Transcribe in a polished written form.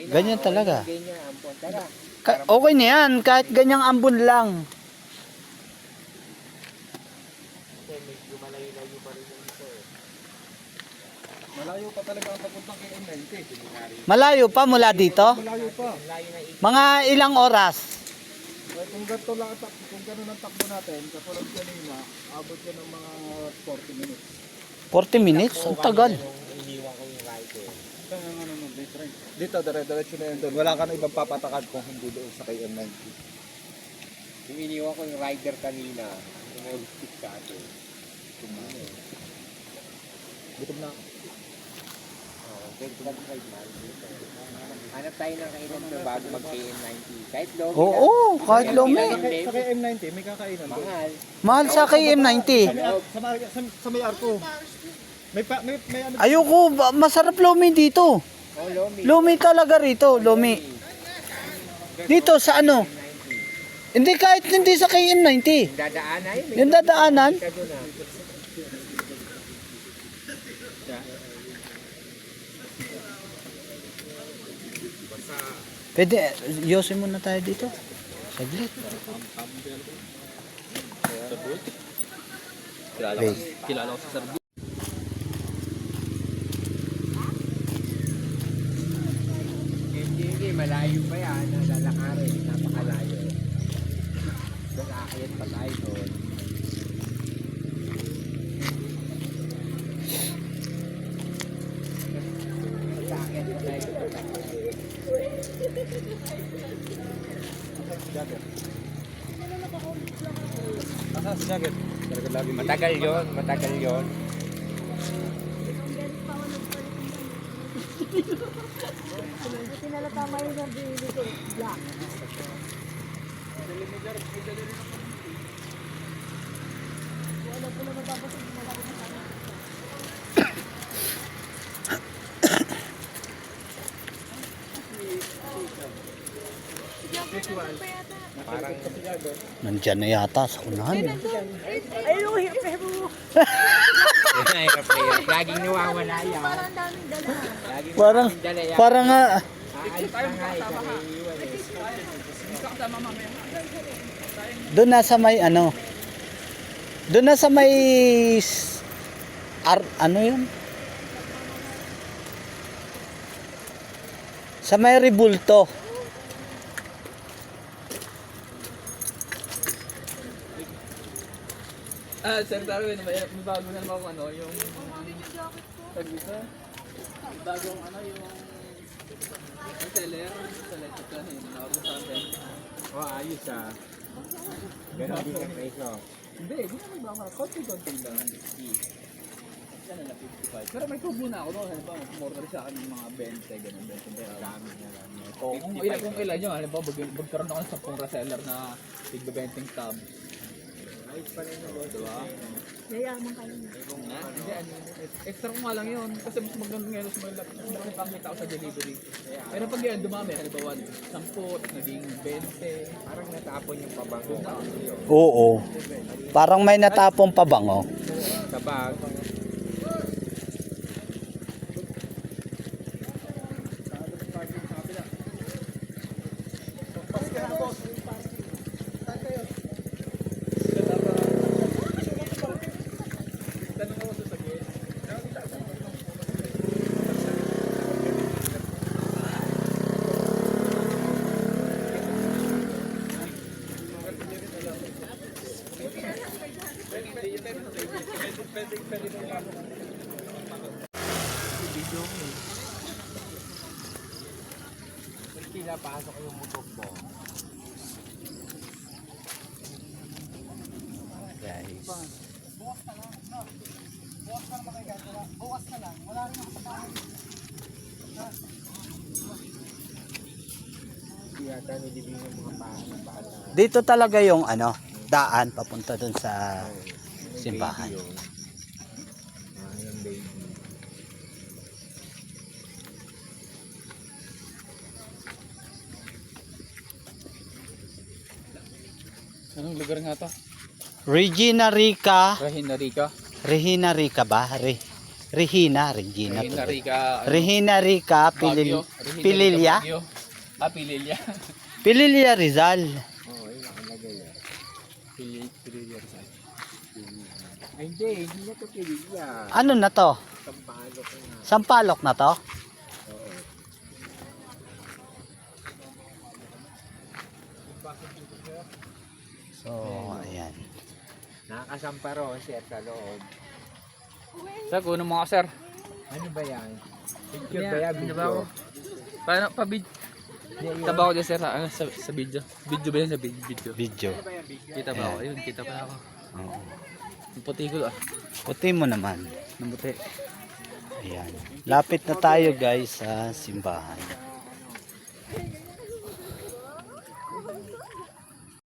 Ganyan talaga. Ganyan ampon. Tara. Okay na yan, kahit ganyang ambon lang. Medyo malayo-layo pa rin dito. Malayo pa talaga ang papuntang kay M90. Malayo pa mula dito? Malayo pa. Layo na ito. Mga ilang oras? Kung ganito lang kung gano'n ang takbo natin, katulad kanina, abot yan ng mga 40 minutes. 40 minutes? Ang tagal. Iniwan ko yung rider. Dito, dire-diretso na yun doon. Wala ka na ibang papatakad kung hindi doon sa kay M90. Yung iniwan ko yung rider kanina, yung all-stick sa atin. Gutom na ako. Oo, 25 miles. Hanap tayo ng kainan doon bago mag-KM90. Kahit low. Oo, kahit lomi. Sa kay M90, may kakainan doon. Mahal. Mahal sa KM90. Sa may arko. May ano. Ayoko, masarap lomi dito. Oh, lomi. Lomi talaga rito, lomi. Dito sa ano? Hindi, kahit hindi sa KM90. Dadaanan yun. Yung dadaanan. Ka doon ah. Pwede, yosin muna tayo dito. Saglit. Kilala ko sa Sir Bull. Hindi, malayo pa yan. Lalakarin. Napakalayo. Doon aakyat pa tayo doon. Aakyat pa tayo doon. Asa si Jacket? Talaga lagi Matagal yon, matagal yon. Tama yun ang binili ko. Black. Wala ko na mababasag. Malaki na sana. Parang Nandyan na yata sa unahan. Ay, no, hirap mo. hirap. Laging nawawala yan. Parang ang daming dala. Laging Parang, dala yan. parang nga, Aalis na nga eh. Iiwan eh. doon na sa may ano, doon na sa may, ano yun? Sa may Ribulto. Sir Darwin, may bago na naman ano, yung tagisa. Bagong ano, yung seller sa electric na yun, na-order sa atin. Oh, ayos ah. Ganon din ang presyo. Hindi, di naman ba ako, konti-konti lang. Yan na 55. Pero may tubo na ako noon, halimbawa, mag-order sa akin ng mga 20, ganun, 20. Dami na lang. Kung ilan nyo, halimbawa, magkaroon ako ng 10 reseller na tig-20 tab. Ayos pa rin yung Diba? Yayaman kayo. Hindi, extra ko nga lang yun. Kasi mas maganda ngayon, mas malaki pangkita ako sa delivery. Pero pag yan, dumami, halimbawa, 10, tapos naging 20. Parang natapon yung pabango. Oo. Parang may natapong pabango. Sa bag. Pinapasok yung motor mo. Guys. Hindi yata nilibing yung mga paan. Dito talaga yung ano, daan papunta dun sa simbahan. Yung baby. Anong lugar nga to? Regina Rica. Regina Rica. Regina Rica ba? Regina, Regina. Regina to. Rica. Regina Rica, Baguio. Pilil. Pililya? Pililya. Pililya Rizal. Oo, yun nakalagay ah. Pililya Rizal. Ay, hindi na ito pililya. Ano na to? Sampalok na. Sampalok na to? Oo. So, ayan. Nakakasampa ro, sir, sa loob. Sir, kunin mo nga sir. Ano ba yan? Picture ba yan? Ano ba ako? Paano pa video? Taba ko dyan sir sa video. Video ba yan sa video? Video. Kita ba ako? Ayun, kita pa ako. Oo. Ang puti ko Puti mo naman. Ang puti. Ayan. Lapit na tayo guys sa simbahan.